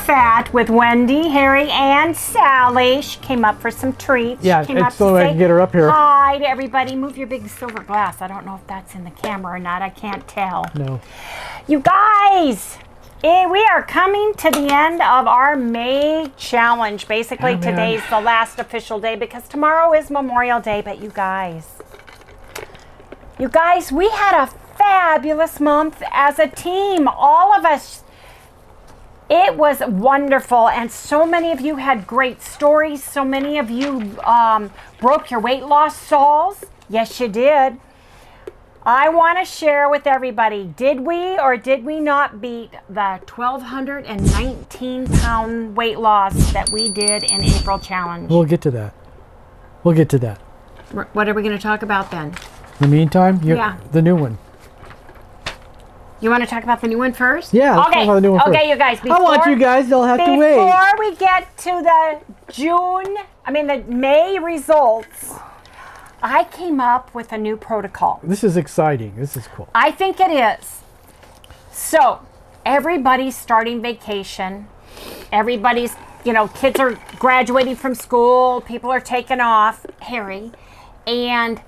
Fat with Wendy, Harry, and Sally. She came up for some treats. Yeah, she came up it's so to I can get her up here. Hi to everybody. Move your big silver glass. I don't know if that's in the camera or not. I can't tell. No. You guys, we are coming to the end of our May challenge. Basically, today's the last official day because tomorrow is Memorial Day. But you guys, we had a fabulous month as a team. All of us. It was wonderful, and so many of you had great stories. So many of you broke your weight loss souls. Yes, you did. I want to share with everybody, did we or did we not beat the 1,219-pound weight loss that we did in April challenge? We'll get to that. We'll get to that. What are we going to talk about then? In the meantime, the new one. You want to talk about the new one first? Yeah, let's talk about the new one first. Okay, you guys. I want you guys, they'll have to wait. Before we get to the the May results, I came up with a new protocol. This is exciting. This is cool. I think it is. So, everybody's starting vacation. Everybody's, kids are graduating from school. People are taking off. Harry and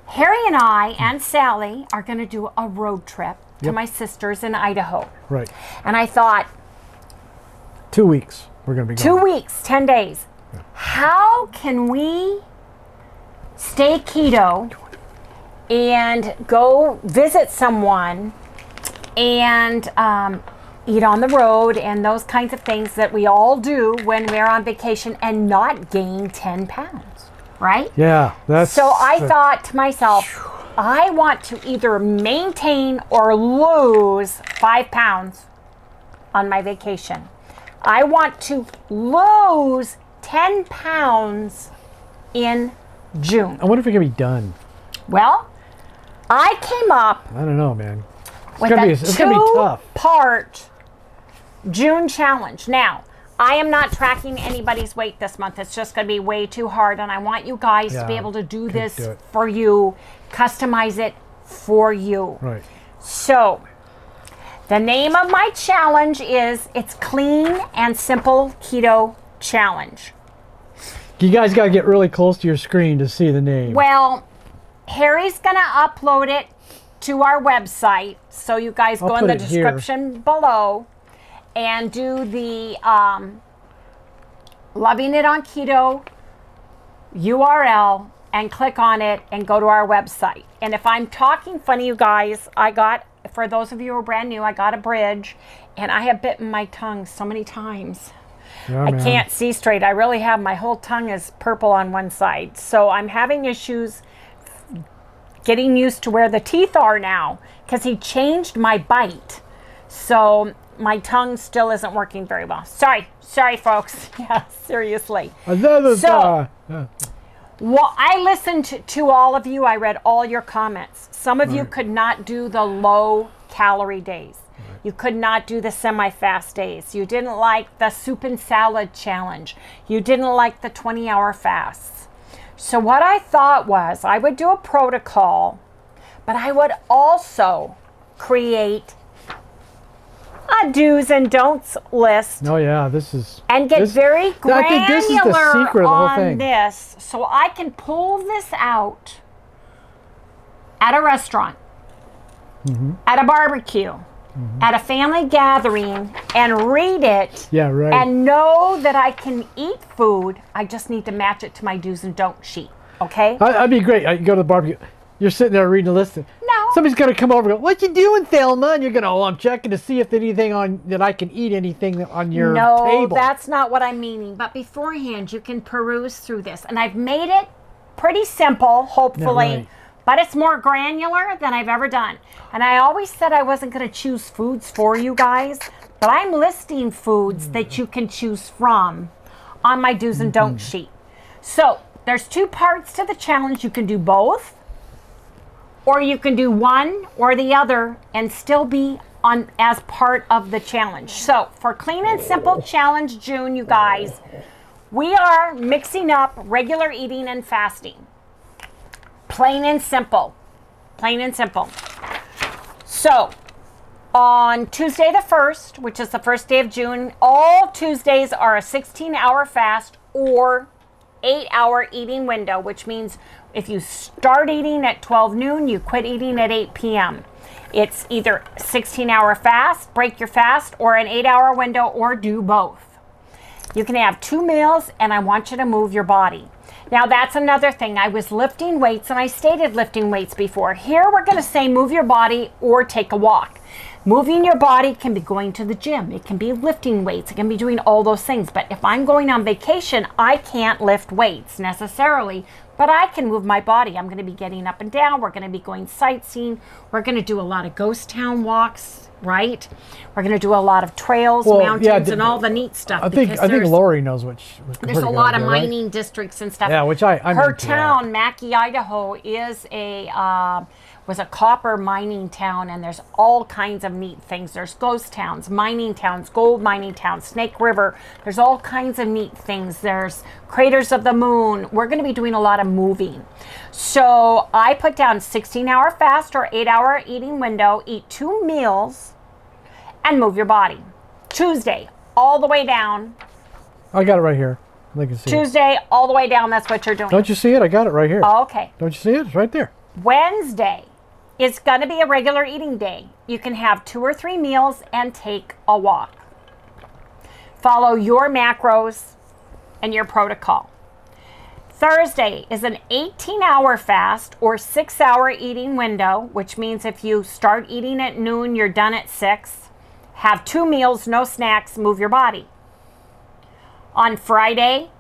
I and Sally are going to do a road trip to my sisters in Idaho. Right. And I thought, 2 weeks we're going to be going. 2 weeks, 10 days. Yeah. How can we stay keto and go visit someone and eat on the road and those kinds of things that we all do when we're on vacation and not gain 10 pounds, right? Yeah. So I thought to myself, I want to either maintain or lose 5 pounds on my vacation. I want to lose 10 pounds in June. I wonder if it can be done. Well, I came up I don't know, man. with a two-part June challenge. Now, I am not tracking anybody's weight this month. It's just going to be way too hard, and I want you guys to be able to do this for you, customize it for you. Right. So, the name of my challenge is It's Clean and Simple Keto Challenge. You guys got to get really close to your screen to see the name. Well, Harry's going to upload it to our website, so you guys go in the description below and do the Loving It on Keto URL and click on it and go to our website. And if I'm talking funny, you guys, for those of you who are brand new, I got a bridge and I have bitten my tongue so many times. Yeah, I can't see straight. I really have. My whole tongue is purple on one side. So I'm having issues getting used to where the teeth are now because he changed my bite. So my tongue still isn't working very well. Sorry, folks. Yeah, seriously. Well, I listened to all of you. I read all your comments. Some of you could not do the low-calorie days. You could not do the semi-fast days. You didn't like the soup and salad challenge. You didn't like the 20-hour fasts. So what I thought was I would do a protocol, but I would also create a do's and don'ts list. Oh yeah, this is and get very granular I think this is the secret of the whole thing. This, so I can pull this out at a restaurant, at a barbecue, at a family gathering, and read it. Yeah, right. And know that I can eat food. I just need to match it to my do's and don't sheet. Okay? That'd be great. You go to the barbecue. You're sitting there reading the list. No. Somebody's going to come over and go, "What you doing, Thelma?" And you're going to, "Oh, I'm checking to see if anything that I can eat anything on your table." No, that's not what I'm meaning. But beforehand, you can peruse through this. And I've made it pretty simple, hopefully. Yeah, right. But it's more granular than I've ever done. And I always said I wasn't going to choose foods for you guys. But I'm listing foods that you can choose from on my do's and don'ts sheet. So there's 2 parts to the challenge. You can do both. Or you can do one or the other and still be on as part of the challenge. So for Clean and Simple Challenge June, you guys, we are mixing up regular eating and fasting. Plain and simple. Plain and simple. So On Tuesday the 1st, which is the first day of June, all Tuesdays are a 16-hour fast or 8-hour eating window, which means if you start eating at 12 noon, you quit eating at 8 p.m. It's either 16-hour fast, break your fast, or an 8-hour window, or do both. You can have 2 meals, and I want you to move your body. Now, that's another thing. I was lifting weights, and I stated lifting weights before. Here, we're going to say move your body or take a walk. Moving your body can be going to the gym. It can be lifting weights. It can be doing all those things. But if I'm going on vacation, I can't lift weights necessarily, but I can move my body. I'm going to be getting up and down. We're going to be going sightseeing. We're going to do a lot of ghost town walks, right? We're going to do a lot of trails, mountains, and all the neat stuff. I think Lori knows which. There's a lot of mining districts and stuff. Yeah, which I'm Her into town, that. Mackay, Idaho, is was a copper mining town, and there's all kinds of neat things. There's ghost towns, mining towns, gold mining towns, Snake River. There's all kinds of neat things. There's craters of the moon. We're going to be doing a lot of moving. So I put down 16-hour fast or 8-hour eating window, eat 2 meals, and move your body. Tuesday, all the way down. I got it right here. I can see Tuesday, all the way down. That's what you're doing. Don't you see it? I got it right here. Oh, okay. Don't you see it? It's right there. Wednesday is going to be a regular eating day. You can have 2 or 3 meals and take a walk. Follow your macros and your protocol. Thursday is an 18-hour fast or 6-hour eating window, which means if you start eating at noon, you're done at 6. Have 2 meals, no snacks, move your body. On Friday,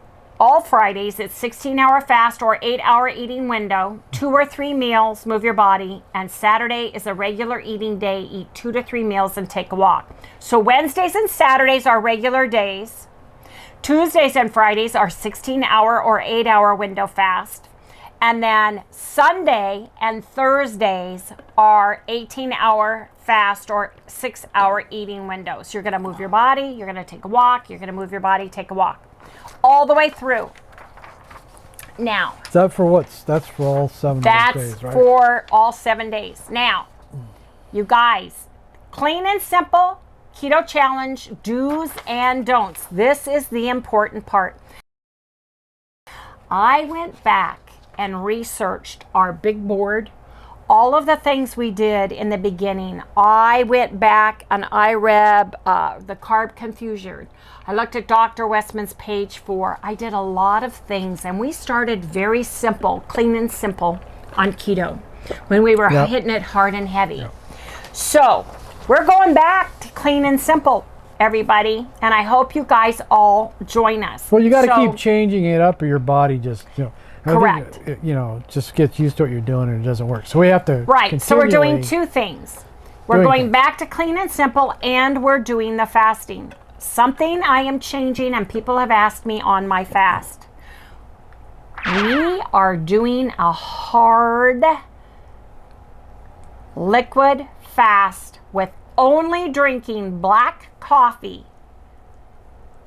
all Fridays, it's 16-hour fast or 8-hour eating window, 2 or 3 meals, move your body, and Saturday is a regular eating day, eat 2 to 3 meals and take a walk. So Wednesdays and Saturdays are regular days. Tuesdays and Fridays are 16-hour or 8-hour window fast. And then Sunday and Thursdays are 18-hour fast or 6-hour eating windows. You're going to move your body, you're going to take a walk, you're going to move your body, take a walk. All the way through. Now. Is that for what? That's for all 7 days, right? That's for all 7 days. Now, you guys, clean and simple, keto challenge, do's and don'ts. This is the important part. I went back and researched our big board, all of the things we did in the beginning. I went back and I read the carb confusion. I looked at Dr. Westman's page 4. I did a lot of things, and we started very simple, clean and simple on keto when we were hitting it hard and heavy. So we're going back to clean and simple, everybody, and I hope you guys all join us. Well, you got to keep changing it up, or your body just, correct. Just gets used to what you're doing and it doesn't work. So we have to So we're doing 2 things. We're going back to clean and simple, and we're doing the fasting. Something I am changing, and people have asked me on my fast. We are doing a hard liquid fast with only drinking black coffee,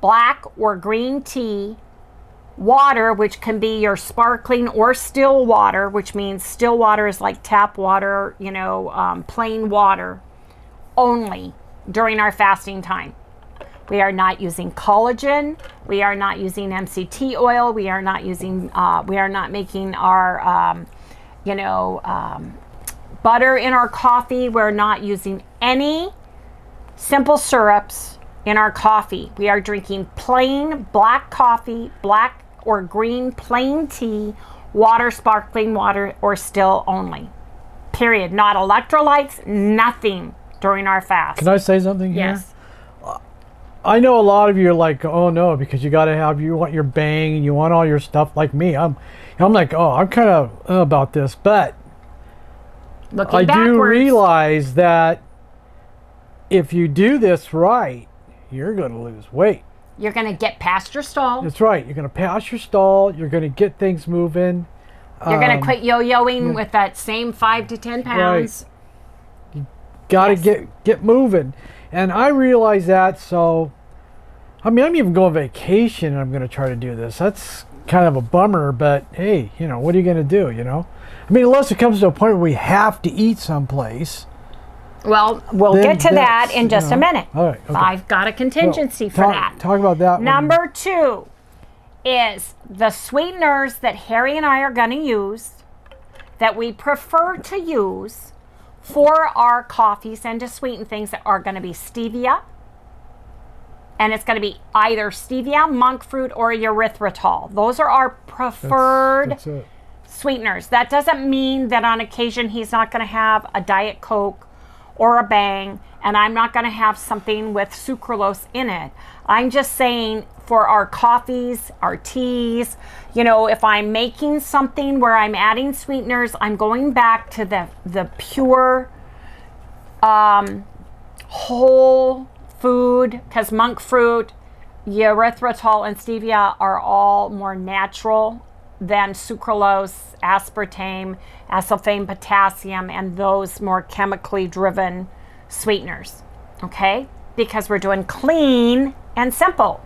black or green tea, water, which can be your sparkling or still water, which means still water is like tap water, plain water, only during our fasting time. We are not using collagen. We are not using MCT oil. We are not using. We are not making our, butter in our coffee. We're not using any simple syrups in our coffee. We are drinking plain black coffee, black or green plain tea, water, sparkling water, or still only. Period. Not electrolytes. Nothing during our fast. Can I say something here? Yes. I know a lot of you are like, oh no, because you want your bang and you want all your stuff like me. I'm like, oh, I'm kind of about this, but I do realize that if you do this right, you're going to lose weight. You're going to get past your stall. That's right. You're going to pass your stall. You're going to get things moving. You're going to quit yo-yoing with that same 5 to 10 pounds. Right. You got to get moving. And I realize that, so, I'm even going on vacation and I'm going to try to do this. That's kind of a bummer, but hey, what are you going to do, Unless it comes to a point where we have to eat someplace. Well, we'll Then get to that that's, in just a minute. All right. Okay. I've got a contingency for that. Talk about that. Number 2 is the sweeteners that Harry and I are going to use, that we prefer to use for our coffees and to sweeten things, that are going to be stevia. And it's going to be either stevia, monk fruit, or erythritol. Those are our preferred That's it. sweeteners. That doesn't mean that on occasion he's not going to have a Diet Coke or a Bang, and I'm not going to have something with sucralose in it. I'm just saying, for our coffees, our teas, you know, if I'm making something where I'm adding sweeteners, I'm going back to the pure whole food, because monk fruit, erythritol, and stevia are all more natural than sucralose, aspartame, acesulfame potassium, and those more chemically driven sweeteners. Okay? Because we're doing clean and simple.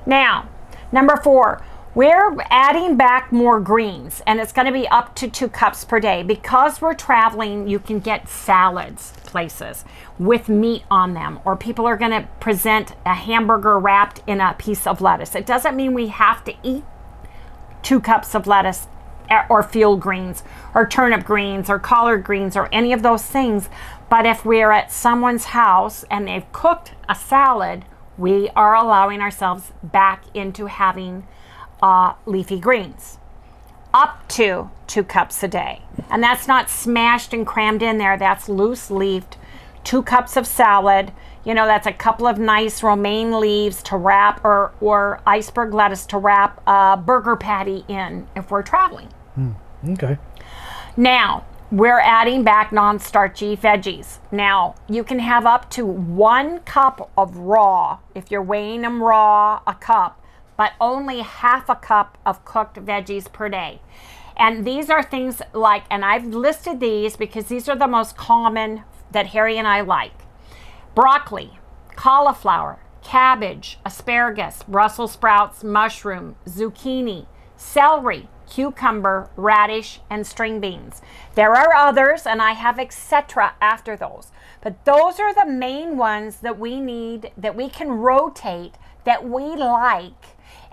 Now, number 4, we're adding back more greens, and it's going to be up to 2 cups per day. Because we're traveling, you can get salads places with meat on them, or people are going to present a hamburger wrapped in a piece of lettuce. It doesn't mean we have to eat 2 cups of lettuce or field greens or turnip greens or collard greens or any of those things. But if we're at someone's house and they've cooked a salad, we are allowing ourselves back into having leafy greens, up to 2 cups a day. And that's not smashed and crammed in there. That's loose leafed. 2 cups of salad. You know, that's a couple of nice romaine leaves to wrap, or iceberg lettuce to wrap a burger patty in if we're traveling. Okay. Now, we're adding back non-starchy veggies. Now, you can have up to 1 cup of raw, if you're weighing them raw, a cup, but only half a cup of cooked veggies per day. And these are things like, and I've listed these because these are the most common that Harry and I like: broccoli, cauliflower, cabbage, asparagus, Brussels sprouts, mushroom, zucchini, celery, cucumber, radish, and string beans. There are others, and I have etc. after those. But those are the main ones that we need, that we can rotate, that we like.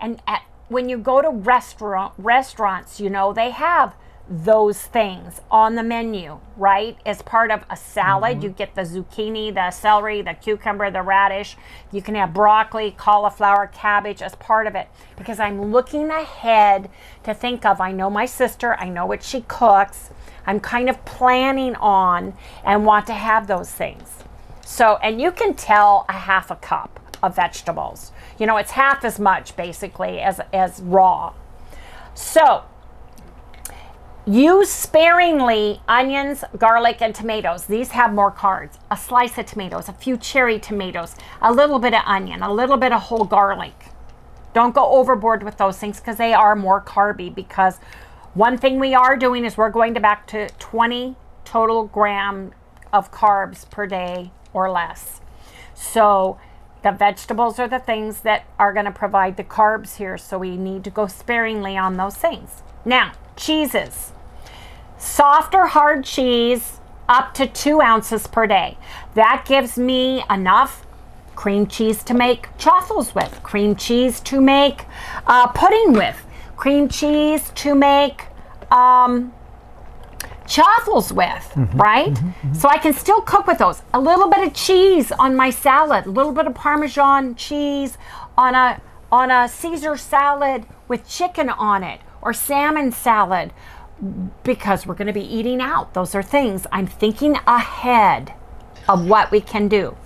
And when you go to restaurants, you know, they have those things on the menu, right? As part of a salad, you get the zucchini, the celery, the cucumber, the radish. You can have broccoli, cauliflower, cabbage as part of it, because I'm looking ahead to think of, I know my sister, I know what she cooks. I'm kind of planning on and want to have those things. So, and you can tell a half a cup of vegetables. You know, it's half as much basically as raw. So, use sparingly onions, garlic, and tomatoes. These have more carbs. A slice of tomatoes, a few cherry tomatoes, a little bit of onion, a little bit of whole garlic. Don't go overboard with those things because they are more carby. Because one thing we are doing is we're going back to 20 total gram of carbs per day or less. So the vegetables are the things that are going to provide the carbs here. So we need to go sparingly on those things. Now, cheeses. Soft or hard cheese, up to 2 ounces per day. That gives me enough cream cheese to make chaffles with, cream cheese to make pudding with, cream cheese to make chaffles with, right? So I can still cook with those. A little bit of cheese on my salad, a little bit of Parmesan cheese on a Caesar salad with chicken on it, or salmon salad, because we're going to be eating out. Those are things I'm thinking ahead of what we can do.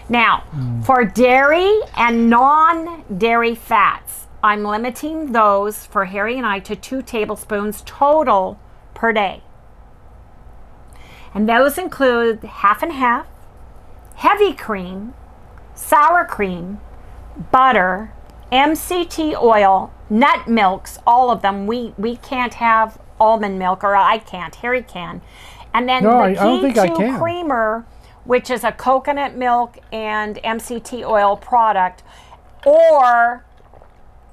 Now, for dairy and non-dairy fats, I'm limiting those for Harry and I to 2 tablespoons total per day. And those include half and half, heavy cream, sour cream, butter, MCT oil, nut milks, all of them. We can't have almond milk, or I can't. Harry can. And then No, the I don't think I Keto can. creamer, which is a coconut milk and MCT oil product. Or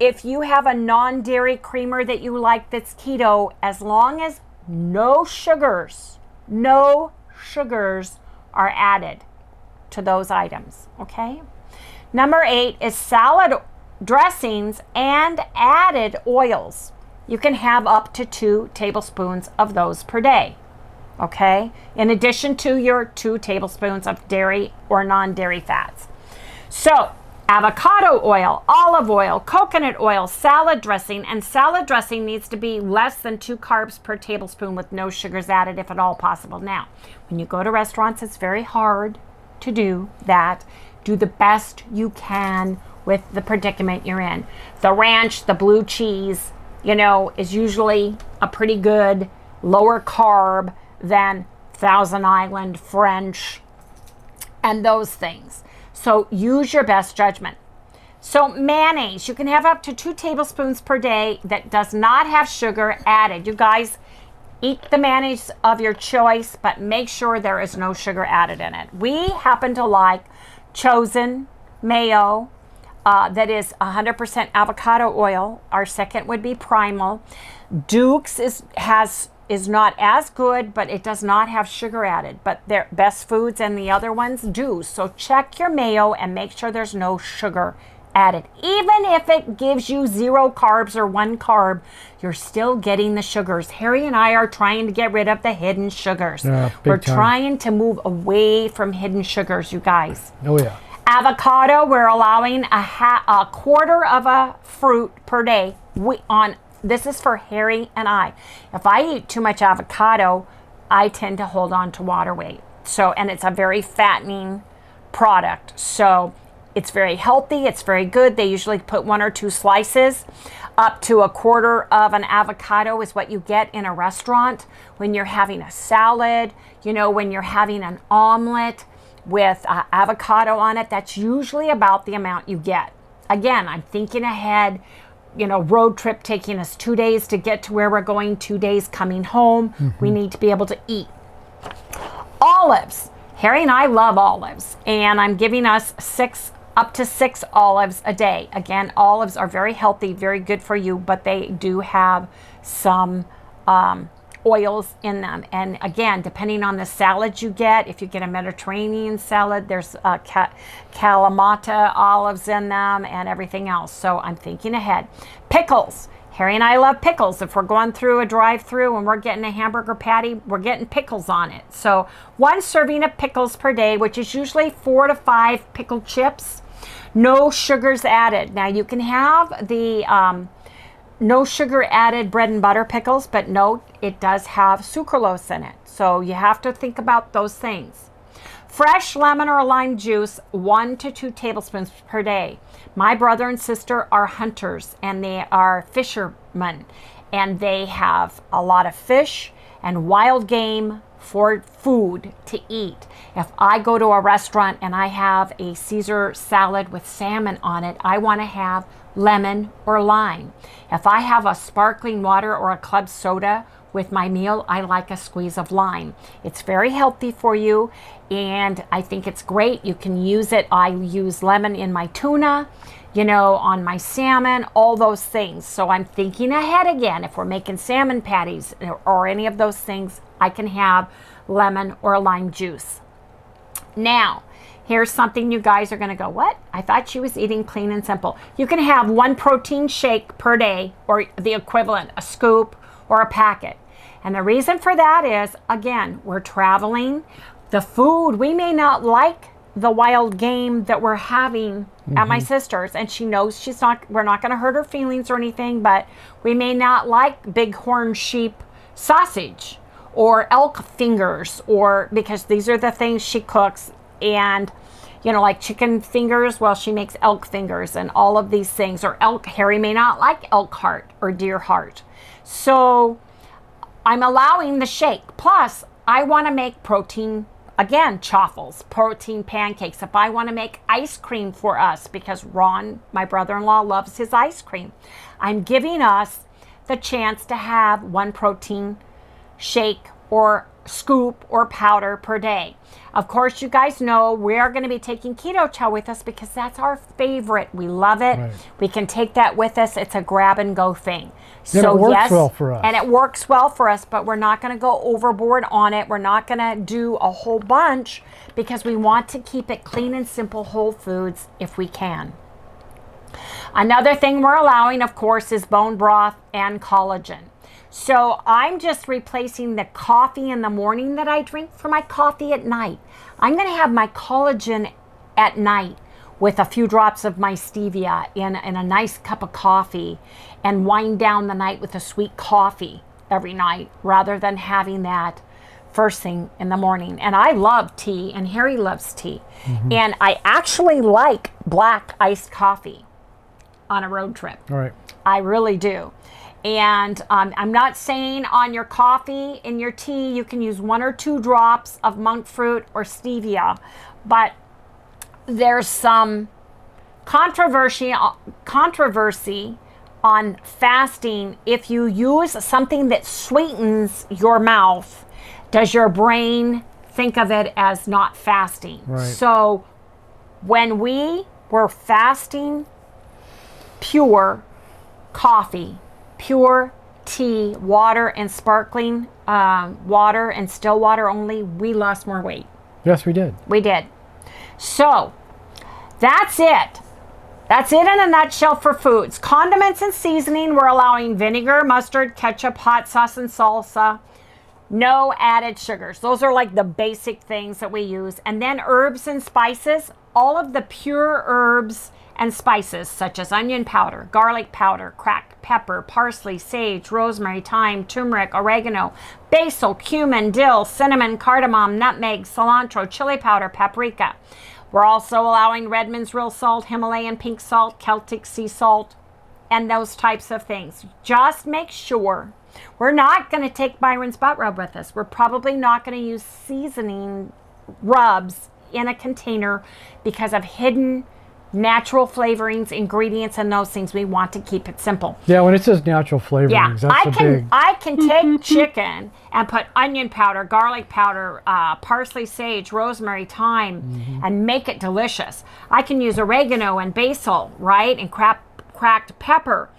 if you have a non-dairy creamer that you like that's keto, as long as no sugars are added to those items, okay? Number 8 is salad dressings and added oils. You can have up to 2 tablespoons of those per day, okay? In addition to your 2 tablespoons of dairy or non-dairy fats. So, avocado oil, olive oil, coconut oil, salad dressing, and salad dressing needs to be less than 2 carbs per tablespoon with no sugars added if at all possible. Now, when you go to restaurants, it's very hard to do that. Do the best you can with the predicament you're in. The ranch, the blue cheese, is usually a pretty good lower carb than Thousand Island French and those things. So use your best judgment. So mayonnaise, you can have up to 2 tablespoons per day that does not have sugar added. You guys eat the mayonnaise of your choice, but make sure there is no sugar added in it. We happen to like Chosen mayo that is 100% avocado oil. Our second would be Primal. Duke's is not as good, but it does not have sugar added. But their Best Foods and the other ones do. So check your mayo and make sure there's no sugar added. Even if it gives you 0 carbs or 1 carb, you're still getting the sugars. Harry and I are trying to get rid of the hidden sugars. Yeah, we're time. trying to move away from hidden sugars, you guys. Oh yeah. Avocado, we're allowing a quarter of a fruit per day. This is for Harry and I. If I eat too much avocado, I tend to hold on to water weight. And it's a very fattening product. So it's very healthy. It's very good. They usually put 1 or 2 slices. Up to a quarter of an avocado is what you get in a restaurant when you're having a salad, when you're having an omelet with avocado on it. That's usually about the amount you get. Again, I'm thinking ahead. Road trip taking us 2 days to get to where we're going, 2 days coming home. We need to be able to eat. Olives. Harry and I love olives, and I'm giving us up to 6 olives a day. Again, olives are very healthy, very good for you, but they do have some oils in them. And again, depending on the salad you get, if you get a Mediterranean salad, there's Kalamata olives in them and everything else. So I'm thinking ahead. Pickles. Harry and I love pickles. If we're going through a drive-through and we're getting a hamburger patty, we're getting pickles on it. So 1 serving of pickles per day, which is usually 4 to 5 pickle chips. No sugars added. Now you can have the no sugar added bread and butter pickles, but note it does have sucralose in it. So you have to think about those things. Fresh lemon or lime juice, 1 to 2 tablespoons per day. My brother and sister are hunters and they are fishermen, and they have a lot of fish and wild game for food to eat. If I go to a restaurant and I have a Caesar salad with salmon on it, I want to have lemon or lime. If I have a sparkling water or a club soda with my meal, I like a squeeze of lime. It's very healthy for you, and I think it's great. You can use it. I use lemon in my tuna, on my salmon, all those things. So I'm thinking ahead again. If we're making salmon patties or any of those things, I can have lemon or lime juice. Now, here's something you guys are going to go, what? I thought she was eating clean and simple. You can have 1 protein shake per day, or the equivalent, a scoop or a packet. And the reason for that is, again, we're traveling. The food, we may not like the wild game that we're having at my sister's, and she knows we're not going to hurt her feelings or anything, but we may not like bighorn sheep sausage or elk fingers, or because these are the things she cooks. And like chicken fingers, well, she makes elk fingers and all of these things. Or Harry may not like elk heart or deer heart. So I'm allowing the shake. Plus, I want to make protein, again, chaffles, protein pancakes. If I want to make ice cream for us, because Ron, my brother-in-law, loves his ice cream, I'm giving us the chance to have 1 protein shake or scoop or powder per day. Of course, you guys know we're going to be taking Keto Chow with us because that's our favorite. We love it. Right. We can take that with us. It's a grab and go thing. And it works well for us. And it works well for us, but we're not going to go overboard on it. We're not going to do a whole bunch because we want to keep it clean and simple, whole foods if we can. Another thing we're allowing, of course, is bone broth and collagen. So I'm just replacing the coffee in the morning that I drink for my coffee at night. I'm going to have my collagen at night with a few drops of my stevia in a nice cup of coffee and wind down the night with a sweet coffee every night rather than having that first thing in the morning. And I love tea, and Harry loves tea. And I actually like black iced coffee on a road trip. All right. I really do. And I'm not saying on your coffee, in your tea, you can use 1 or 2 drops of monk fruit or stevia, but there's some controversy on fasting. If you use something that sweetens your mouth, does your brain think of it as not fasting? Right. So when we were fasting pure coffee, pure tea, water, and sparkling water and still water only, we lost more weight. Yes, we did. We did. So that's it. That's it in a nutshell for foods. Condiments and seasoning, we're allowing vinegar, mustard, ketchup, hot sauce, and salsa. No added sugars. Those are like the basic things that we use. And then herbs and spices, all of the pure herbs and spices such as onion powder, garlic powder, cracked pepper, parsley, sage, rosemary, thyme, turmeric, oregano, basil, cumin, dill, cinnamon, cardamom, nutmeg, cilantro, chili powder, paprika. We're also allowing Redmond's real salt, Himalayan pink salt, Celtic sea salt, and those types of things. Just make sure. We're not going to take Byron's butt rub with us. We're probably not going to use seasoning rubs in a container because of hidden natural flavorings, ingredients, and those things. We want to keep it simple. Yeah, when it says natural flavorings, that's I can take chicken and put onion powder, garlic powder, parsley, sage, rosemary, thyme, and make it delicious. I can use oregano and basil, right, and cracked pepper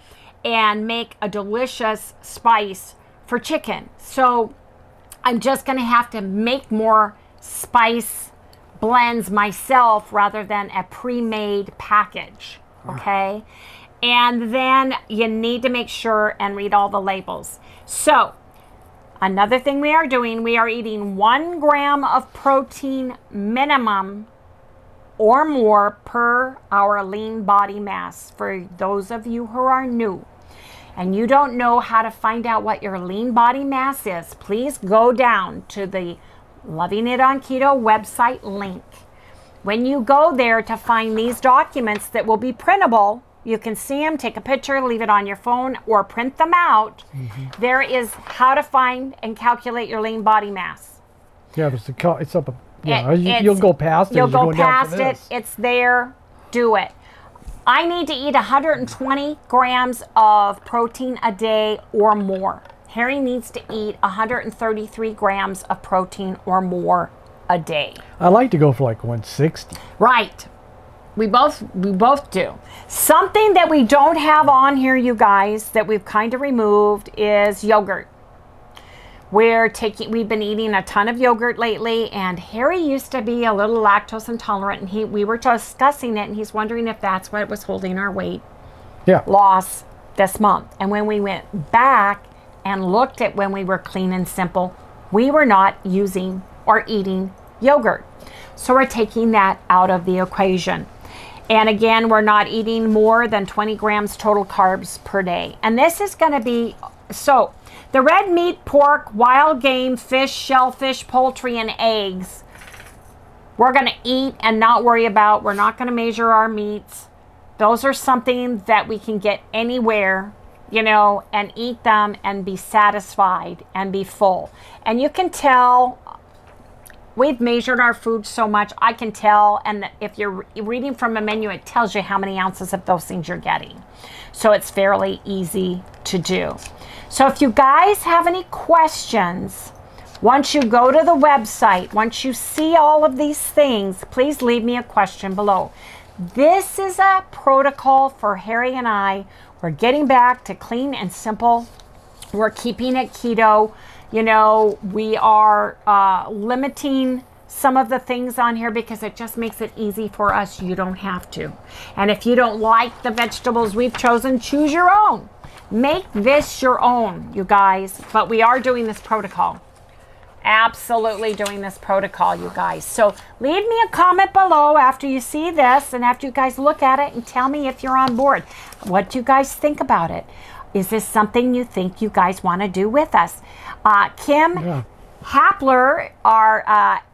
and make a delicious spice for chicken. So I'm just going to have to make more spice blends myself rather than a pre-made package, okay? And then you need to make sure and read all the labels. So another thing we are doing, we are eating 1 gram of protein minimum or more per our lean body mass. For those of you who are new and you don't know how to find out what your lean body mass is, please go down to the Loving It on Keto website link. When you go there to find these documents that will be printable, you can see them, take a picture, leave it on your phone, or print them out. There is how to find and calculate your lean body mass. Yeah, it's up. You'll go past it. You'll go past it. It's there. Do it. I need to eat 120 grams of protein a day or more. Harry needs to eat 133 grams of protein or more a day. I like to go for like 160. Right. We both do. Something that we don't have on here, you guys, that we've kind of removed is yogurt. We've been eating a ton of yogurt lately, and Harry used to be a little lactose intolerant, and we were discussing it, and he's wondering if that's what was holding our weight loss this month. And when we went back and looked at when we were clean and simple, we were not using or eating yogurt. So we're taking that out of the equation. And again, we're not eating more than 20 grams total carbs per day. And this is going to be, so the red meat, pork, wild game, fish, shellfish, poultry, and eggs, we're going to eat and not worry about. We're not going to measure our meats. Those are something that we can get anywhere, you know, and eat them and be satisfied and be full. And you can tell, we've measured our food so much, I can tell, and if you're reading from a menu, it tells you how many ounces of those things you're getting. So it's fairly easy to do. So if you guys have any questions, Once you go to the website, once you see all of these things, please leave me a question below. This is a protocol for Harry and I. We're getting back to clean and simple. We're keeping it keto. You know, we are limiting some of the things on here because it just makes it easy for us. You don't have to. And if you don't like the vegetables we've chosen, choose your own. Make this your own, you guys. But we are doing this protocol. Absolutely doing this protocol, you guys. So leave me a comment below after you see this and after you guys look at it and tell me if you're on board. What do you guys think about it? Is this something you think you guys want to do with us? Kim Hapler, our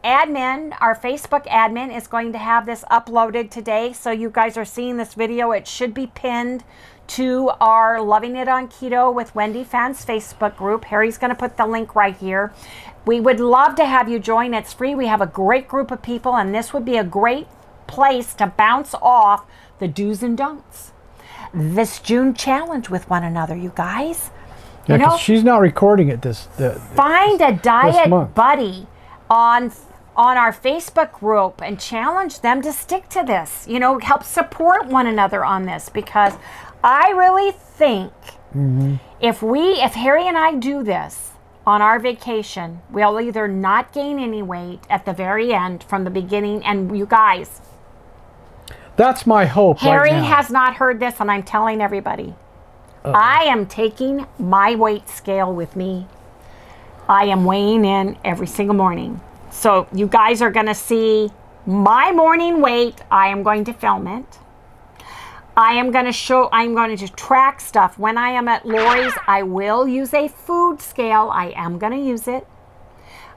admin, our Facebook admin, is going to have this uploaded today. So you guys are seeing this video. It should be pinned to our Loving It on Keto with Wendy fans Facebook group. Harry's going to put the link right here. We would love to have you join. It's free. We have a great group of people, and this would be a great place to bounce off the do's and don'ts. This June challenge with one another, you guys. Yeah, you know, she's not recording it find a diet buddy on our Facebook group and challenge them to stick to this. You know, help support one another on this, because I really think if Harry and I do this on our vacation, we'll either not gain any weight at the very end from the beginning. And you guys, that's my hope. Harry right now. has not heard this, and I'm telling everybody. I am taking my weight scale with me. I am weighing in every single morning. So you guys are going to see my morning weight. I am going to film it. I'm going to track stuff. When I am at Lori's, I will use a food scale. I am going to use it.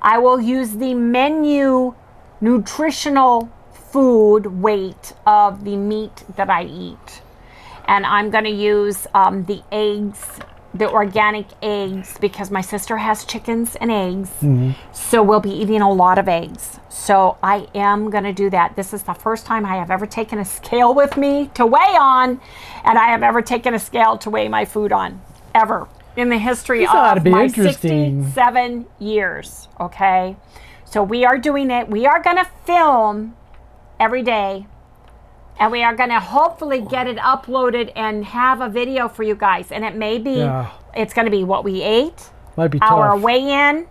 I will use the menu nutritional food weight of the meat that I eat. And I'm going to use the eggs, the organic eggs, because my sister has chickens and eggs. So we'll be eating a lot of eggs. So I am going to do that. This is the first time I have ever taken a scale with me to weigh on, and I have ever taken a scale to weigh my food on, ever, in the history of my 67 years, okay? So we are doing it. We are going to film every day. And we are going to hopefully get it uploaded and have a video for you guys. And it may be, it's going to be what we ate, might be our tough. weigh-in,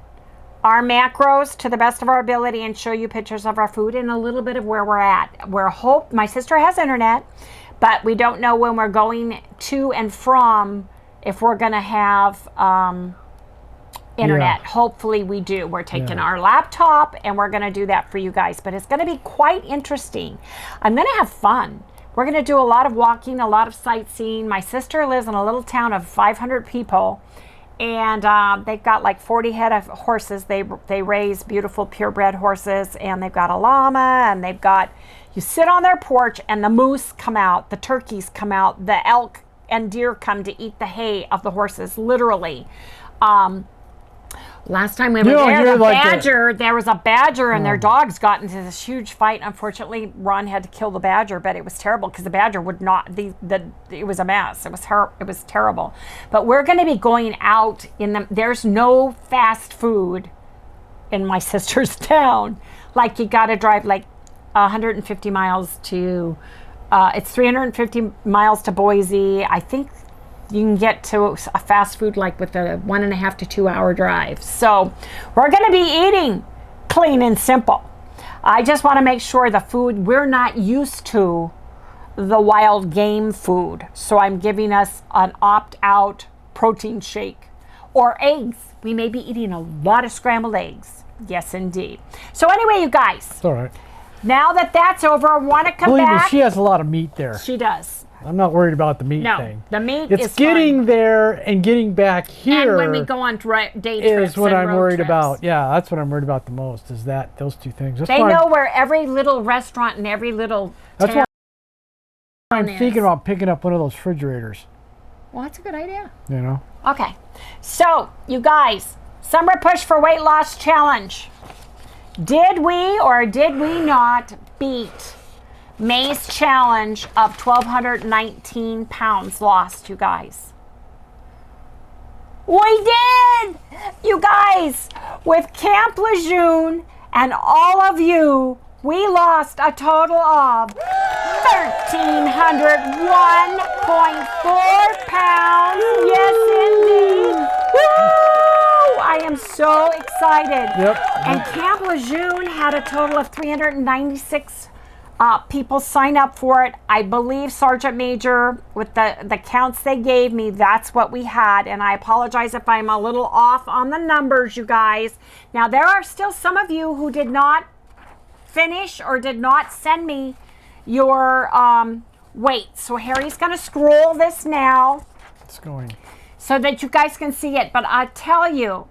our macros to the best of our ability, and show you pictures of our food and a little bit of where we're at. My sister has internet, but we don't know when we're going to and from, if we're going to have internet. Hopefully we do. We're taking our laptop and we're going to do that for you guys, but it's going to be quite interesting. I'm going to have fun. We're going to do a lot of walking, a lot of sightseeing. My sister lives in a little town of 500 people, and they've got like 40 head of horses. They raise beautiful purebred horses, and they've got a llama, and they've got, you sit on their porch and the moose come out, the turkeys come out, the elk and deer come to eat the hay of the horses, literally. Last time we were there, there was a badger, and their dogs got into this huge fight. Unfortunately, Ron had to kill the badger, but it was terrible because the badger would not. It was a mess. It was terrible. But we're going to be going out in the. There's no fast food in my sister's town. Like, you got to drive like 150 miles to. It's 350 miles to Boise. I think you can get to a fast food like with a 1.5 to 2 hour drive. So we're going to be eating clean and simple. I just want to make sure the food, we're not used to the wild game food. So I'm giving us an opt-out protein shake or eggs. We may be eating a lot of scrambled eggs. Yes, indeed. So anyway, you guys. It's all right. Now that that's over, I want to come back. back. Believe me, she has a lot of meat there. She does. I'm not worried about the meat thing. The meat it's getting fine. There and getting back here. And when we go on day trips is what I'm worried trips. about. Yeah, that's what I'm worried about the most. Is those two things. They know where every little restaurant and every little. That's why I'm thinking about picking up one of those refrigerators. Well, that's a good idea. You know. Okay, so you guys, Summer Push for Weight Loss Challenge. Did we or did we not beat May's challenge of 1,219 pounds lost, you guys? We did! You guys, with Camp Lejeune and all of you, we lost a total of 1,301.4 pounds. Yes, indeed. Woo! I am so excited. Yep. And Camp Lejeune had a total of 396 people sign up for it. I believe Sergeant Major, with the counts they gave me, that's what we had. And I apologize if I'm a little off on the numbers, you guys. Now, there are still some of you who did not finish or did not send me your weight. So Harry's going to scroll this now. It's going. So that you guys can see it. But I tell you,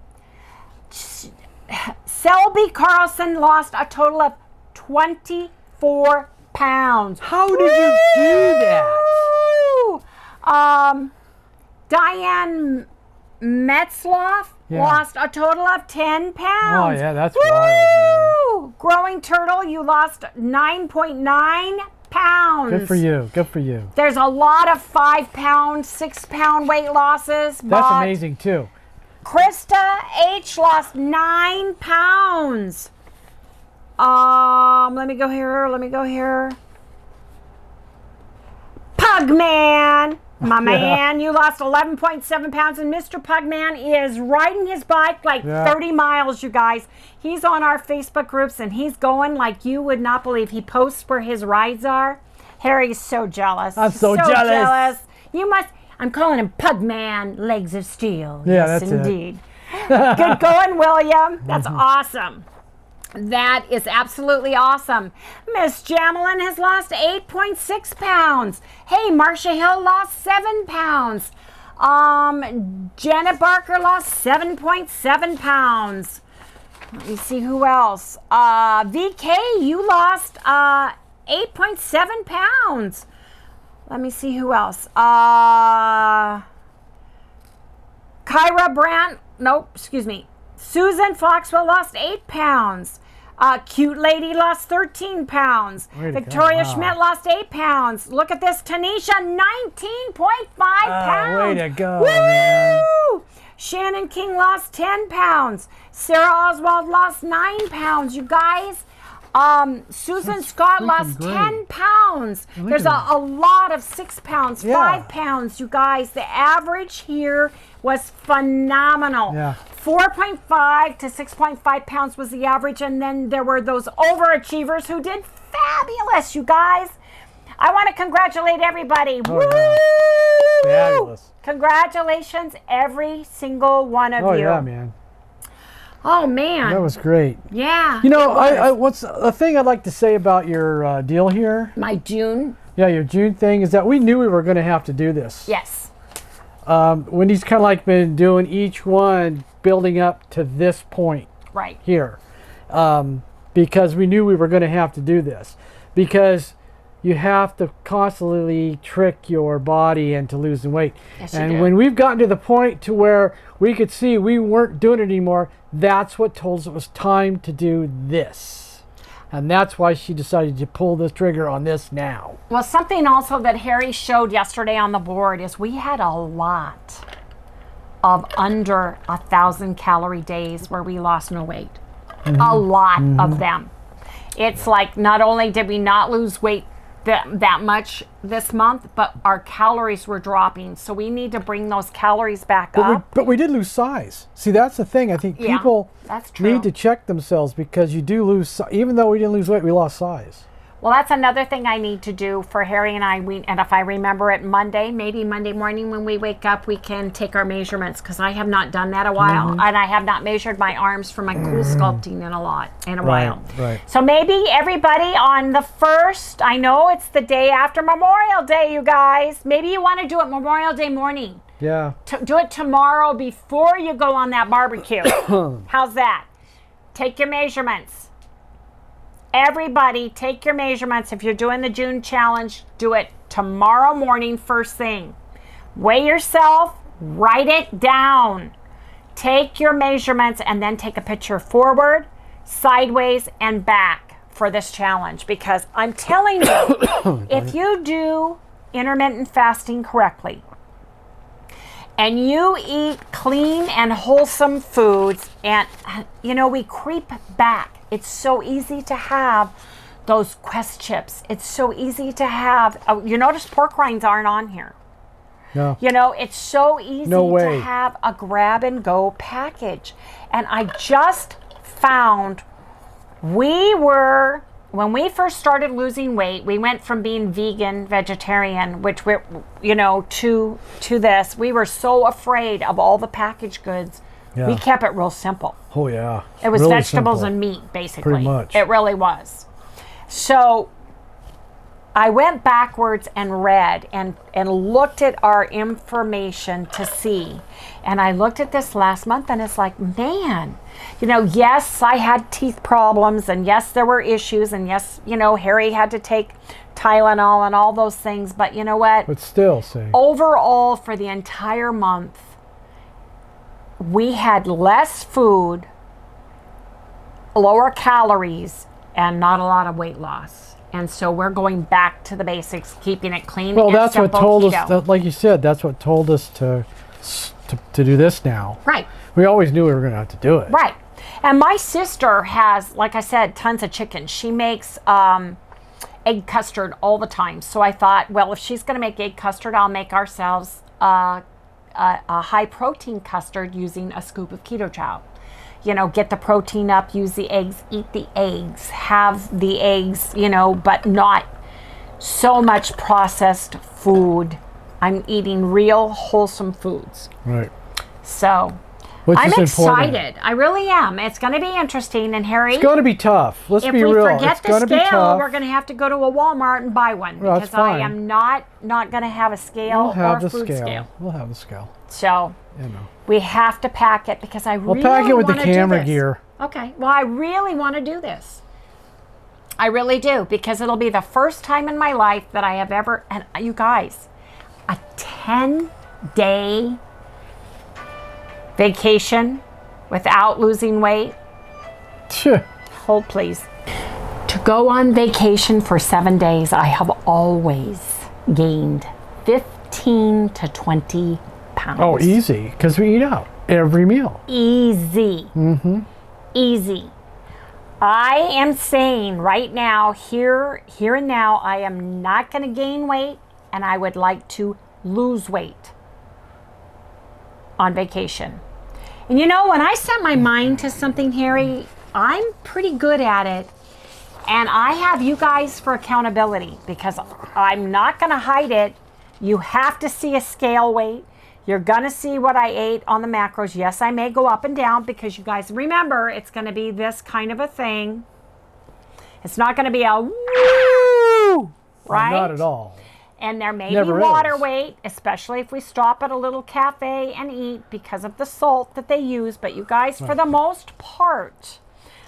Selby Carlson lost a total of 24 pounds. How did you do that? Diane Metzloff lost a total of 10 pounds. Oh, yeah, that's wild, man. Growing Turtle, you lost 9.9 pounds. Good for you. Good for you. There's a lot of 5 pound, 6 pound weight losses. That's amazing, too. Krista H lost 9 pounds. Let me go here. Pugman, my man, you lost 11.7 pounds, and Mr. Pugman is riding his bike like 30 miles, you guys. He's on our Facebook groups, and he's going like you would not believe. He posts where his rides are. Harry's so jealous. I'm so jealous. You must, I'm calling him Pugman, legs of steel. Yeah, yes, that's indeed. Good going, William. That's awesome. That is absolutely awesome. Miss Jamelin has lost 8.6 pounds. Hey, Marcia Hill lost 7 pounds. Janet Barker lost 7.7 pounds. Let me see who else. VK, you lost 8.7 pounds. Let me see who else. Kyra Brandt, nope, excuse me. Susan Foxwell lost 8 pounds. Cute Lady lost 13 pounds. Victoria Schmidt lost 8 pounds. Look at this. Tanisha, 19.5 pounds. Way to go, man. Shannon King lost 10 pounds. Sarah Oswald lost 9 pounds. You guys, Susan Scott lost 10 pounds. There's a lot of 6 pounds, 5 pounds. You guys, the average here was phenomenal. 4.5 to 6.5 pounds was the average, and then there were those overachievers who did fabulous, you guys. I want to congratulate everybody. Woo! Fabulous. Congratulations, every single one of you. Oh, yeah, man. Oh, man. That was great. Yeah. You know, what's a thing I'd like to say about your deal here? My June? Yeah, your June thing is that we knew we were going to have to do this. Yes. Wendy's kind of like been doing each one building up to this point here, because we knew we were going to have to do this, because you have to constantly trick your body into losing weight. Yes, and when we've gotten to the point to where we could see we weren't doing it anymore, that's what told us it was time to do this. And that's why she decided to pull the trigger on this now. Well, something also that Harry showed yesterday on the board is we had a lot of under 1,000 calorie days where we lost no weight. A lot of them. It's like not only did we not lose weight that much this month, but our calories were dropping. So we need to bring those calories back up. But we did lose size. See, that's the thing. I think people need to check themselves, because you do lose, even though we didn't lose weight, we lost size. Well, that's another thing I need to do for Harry and I. And if I remember it Monday, maybe Monday morning when we wake up, we can take our measurements, because I have not done that a while. And I have not measured my arms for my cool sculpting in a while. Right. So maybe everybody on the 1st, I know it's the day after Memorial Day, you guys. Maybe you want to do it Memorial Day morning. Yeah. Do it tomorrow before you go on that barbecue. How's that? Take your measurements. Everybody, take your measurements. If you're doing the June challenge, do it tomorrow morning, first thing. Weigh yourself, write it down. Take your measurements, and then take a picture forward, sideways, and back for this challenge. Because I'm telling you, if you do intermittent fasting correctly, and you eat clean and wholesome foods, and you know, we creep back. It's so easy to have those Quest chips. It's so easy to have, you notice pork rinds aren't on here. No. You know, it's so easy No way. to have a grab and go package. And I just found when we first started losing weight, we went from being vegan, vegetarian, which we're, you know, to this. We were so afraid of all the packaged goods. Yeah. We kept it real simple. Oh yeah. It was Really vegetables simple. and meat, basically. Pretty much. It really was. So I went backwards and read and looked at our information to see. And I looked at this last month and it's like, man, you know, yes, I had teeth problems, and yes, there were issues, and yes, you know, Harry had to take Tylenol and all those things. But you know what? But still, say. Overall, for the entire month, we had less food, lower calories, and not a lot of weight loss. And so we're going back to the basics, keeping it clean. Well, and that's what simple told keto. us. That, like you said, that's what told us to do this now. Right. We always knew we were going to have to do it. Right. And my sister has, like I said, tons of chicken. She makes egg custard all the time. So I thought, well, if she's going to make egg custard, I'll make ourselves a high protein custard using a scoop of Keto Chow. You know, get the protein up, use the eggs, eat the eggs, have the eggs, you know, but not so much processed food. I'm eating real wholesome foods. Right. So Which I'm is important. excited. I really am. It's going to be interesting. And Harry, It's going to be tough. Let's if be we real. forget It's the going to be scale, tough. we're going to have to go to a Walmart and buy one, Well, that's because I fine. am not going to have a scale We'll have or the a food scale. We'll have the scale. So You know. we have to pack it, because I We'll really pack it with the wanna do camera this. gear. Okay. Well, I really want to do this. I really do, because it'll be the first time in my life that I have ever, and you guys, a 10-day vacation without losing weight. Tch. Hold, please. To go on vacation for 7 days, I have always gained 15 to 20 pounds. Oh, easy, because we eat out every meal. Easy. Mm-hmm. Easy. I am saying right now, here and now, I am not going to gain weight, and I would like to lose weight on vacation. And you know, when I set my mind to something, Harry, I'm pretty good at it. And I have you guys for accountability, because I'm not going to hide it. You have to see a scale weight. You're going to see what I ate on the macros. Yes, I may go up and down, because you guys remember, it's going to be this kind of a thing. It's not going to be a woo, right? Not at all. And there may Never be water is. weight, especially if we stop at a little cafe and eat, because of the salt that they use. But you guys, for the most part,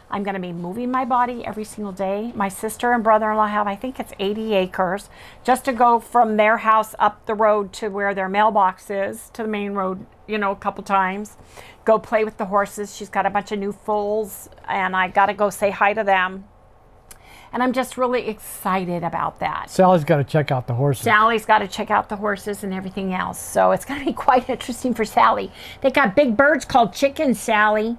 I'm going to be moving my body every single day. My sister and brother-in-law have, I think it's 80 acres, just to go from their house up the road to where their mailbox is, to the main road, you know, a couple times. Go play with the horses. She's got a bunch of new foals, and I got to go say hi to them. And I'm just really excited about that. Sally's got to check out the horses. Sally's got to check out the horses and everything else. So it's going to be quite interesting for Sally. They got big birds called chickens, Sally.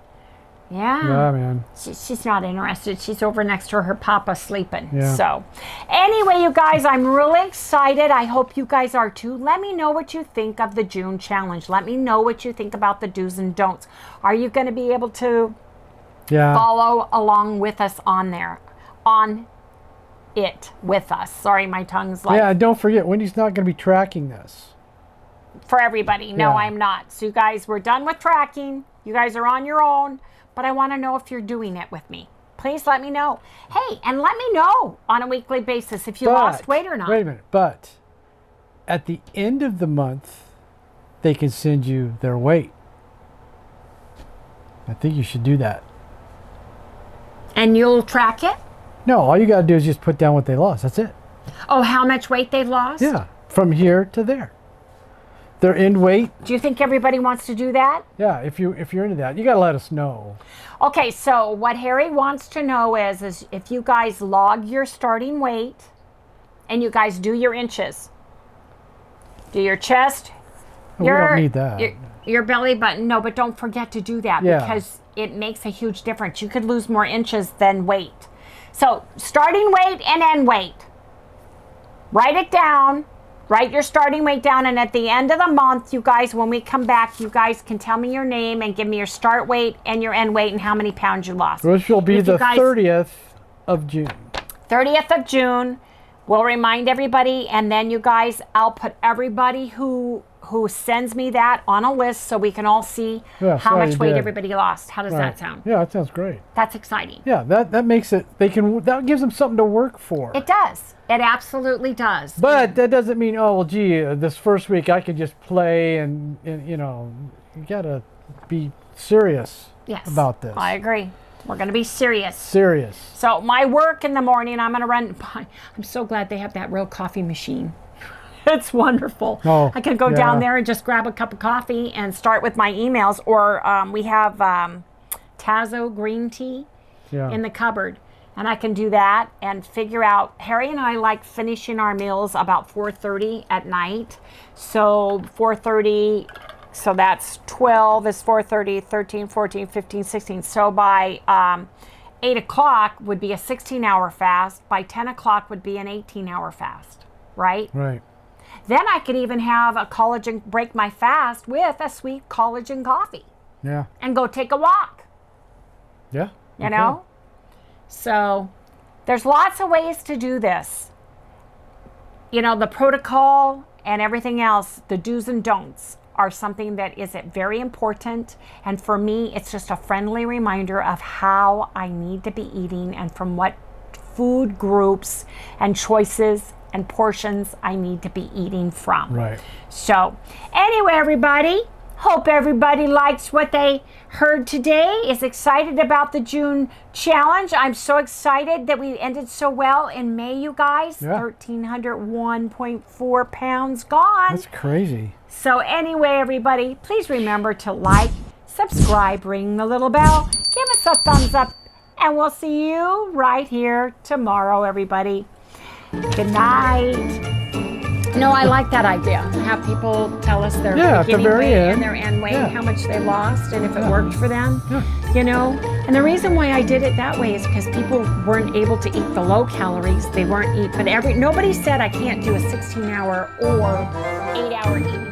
Yeah. Yeah, man. She's not interested. She's over next to her papa sleeping. Yeah. So anyway, you guys, I'm really excited. I hope you guys are too. Let me know what you think of the June challenge. Let me know what you think about the do's and don'ts. Are you going to be able to follow along with us on there? On it with us. Sorry, my tongue's like... Yeah, don't forget, Wendy's not going to be tracking this. For everybody. No, Yeah. I'm not. So you guys, we're done with tracking. You guys are on your own. But I want to know if you're doing it with me. Please let me know. Hey, and let me know on a weekly basis if you lost weight or not. Wait a minute. But at the end of the month, they can send you their weight. I think you should do that. And you'll track it? No, all you got to do is just put down what they lost. That's it. Oh, how much weight they've lost? Yeah, from here to there. Their end weight. Do you think everybody wants to do that? Yeah, if you're into that, you got to let us know. Okay, so what Harry wants to know is if you guys log your starting weight and you guys do your inches. Do your chest, We don't need that. Your belly button, no, but don't forget to do that because it makes a huge difference. You could lose more inches than weight. So starting weight and end weight. Write it down. Write your starting weight down, and at the end of the month, you guys, when we come back, you guys can tell me your name and give me your start weight and your end weight and how many pounds you lost. Which will be the 30th of June. 30th of June. We'll remind everybody, and then you guys, I'll put everybody who sends me that on a list so we can all see how much weight everybody lost. How does that sound? Yeah, that sounds great. That's exciting. Yeah, that makes it, that gives them something to work for. It does. It absolutely does. But that doesn't mean, oh, well, gee, this first week I can just play and you know, you gotta be serious about this. I agree. We're going to be serious. Serious. So my work in the morning, I'm going to run. I'm so glad they have that real coffee machine. It's wonderful. Oh, I can go down there and just grab a cup of coffee and start with my emails. Or we have Tazo green tea in the cupboard. And I can do that and figure out. Harry and I like finishing our meals about 4:30 at night. So 4:30. So that's 12 is 4:30, 13, 14, 15, 16. So by 8 o'clock would be a 16-hour fast. By 10 o'clock would be an 18-hour fast, right? Right. Then I could even have a collagen, break my fast with a sweet collagen coffee. Yeah. And go take a walk. Yeah. You know? So there's lots of ways to do this. You know, the protocol and everything else, the do's and don'ts, are something that is very important. And for me, it's just a friendly reminder of how I need to be eating and from what food groups and choices and portions I need to be eating from. Right. So anyway, everybody, hope everybody likes what they heard today, is excited about the June challenge. I'm so excited that we ended so well in May, you guys. 1,301.4 pounds gone. That's crazy. So anyway, everybody, please remember to like, subscribe, ring the little bell, give us a thumbs up, and we'll see you right here tomorrow, everybody. Good night. No, I like that idea. Have people tell us their beginning weight and their end weight, how much they lost, and if it worked for them. You know, and the reason why I did it that way is because people weren't able to eat the low calories. They weren't but nobody said I can't do a 16-hour or 8-hour eating.